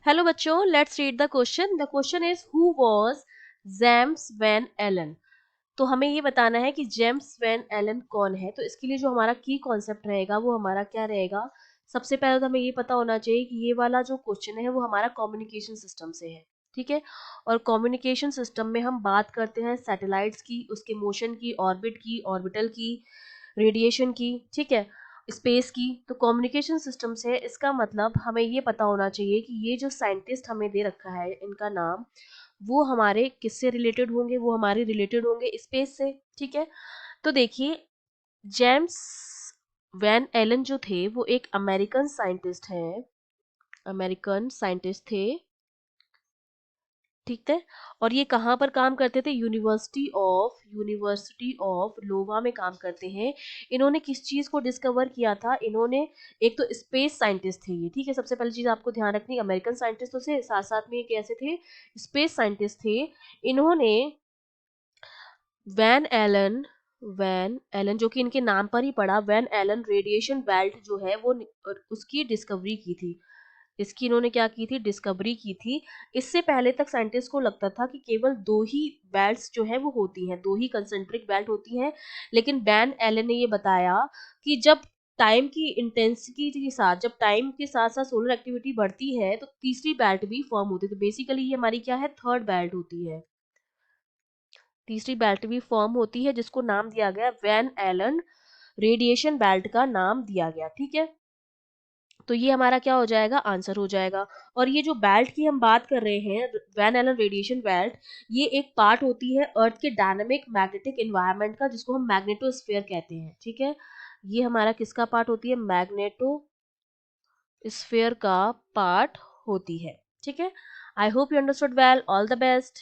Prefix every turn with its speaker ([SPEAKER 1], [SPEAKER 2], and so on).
[SPEAKER 1] Hello बच्चों, let's read the question. The question is who was James Van Allen. तो हमें ये बताना है कि जेम्स वैन एलन कौन है। तो इसके लिए जो हमारा की कॉन्सेप्ट रहेगा वो हमारा क्या रहेगा। सबसे पहले तो हमें ये पता होना चाहिए कि ये वाला जो क्वेश्चन है वो हमारा कम्युनिकेशन सिस्टम से है। ठीक है। और कम्युनिकेशन सिस्टम में हम बात करते हैं सैटेलाइट्स की, उसके मोशन की, ऑर्बिट की, ऑर्बिटल की, रेडिएशन की, ठीक है, स्पेस की। तो कम्युनिकेशन सिस्टम से इसका मतलब हमें ये पता होना चाहिए कि ये जो साइंटिस्ट हमें दे रखा है इनका नाम, वो हमारे किससे रिलेटेड होंगे, वो हमारे रिलेटेड होंगे स्पेस से। ठीक है। तो देखिए, जेम्स वैन एलन जो थे वो एक अमेरिकन साइंटिस्ट है, अमेरिकन साइंटिस्ट थे। ठीक है। और ये कहाँ पर काम करते थे? यूनिवर्सिटी ऑफ लोवा में काम करते हैं। इन्होंने किस चीज को डिस्कवर किया था? इन्होंने, एक तो स्पेस साइंटिस्ट थे ये, ठीक है, सबसे पहली चीज आपको ध्यान रखनी, अमेरिकन साइंटिस्टों से साथ साथ में ये कैसे थे? स्पेस साइंटिस्ट थे। इन्होंने वैन एलन जो कि इनके नाम पर ही पड़ा, वैन एलन रेडिएशन बेल्ट जो है वो उसकी डिस्कवरी की थी। इसकी इन्होंने क्या की थी? डिस्कवरी की थी। इससे पहले तक साइंटिस्ट को लगता था कि केवल दो ही बेल्ट्स जो है वो होती हैं, दो ही कंसेंट्रिक बेल्ट होती हैं। लेकिन वैन एलन ने ये बताया कि जब टाइम की इंटेंसिटी के साथ, जब टाइम के साथ साथ सोलर एक्टिविटी बढ़ती है तो तीसरी बेल्ट भी फॉर्म होती है। तो बेसिकली ये हमारी क्या है? थर्ड बेल्ट होती है। तीसरी बेल्ट भी फॉर्म होती है जिसको नाम दिया गया वैन एलन रेडिएशन बेल्ट का नाम दिया गया। ठीक है। तो ये हमारा क्या हो जाएगा? आंसर हो जाएगा। और ये जो बेल्ट की हम बात कर रहे हैं, वैन एलन रेडिएशन बेल्ट, ये एक पार्ट होती है अर्थ के डायनामिक मैग्नेटिक एनवायरनमेंट का, जिसको हम मैग्नेटोस्फीयर कहते हैं। ठीक है। ये हमारा किसका पार्ट होती है? मैग्नेटोस्फीयर का पार्ट होती है। ठीक है। I hope you understood well. All the best.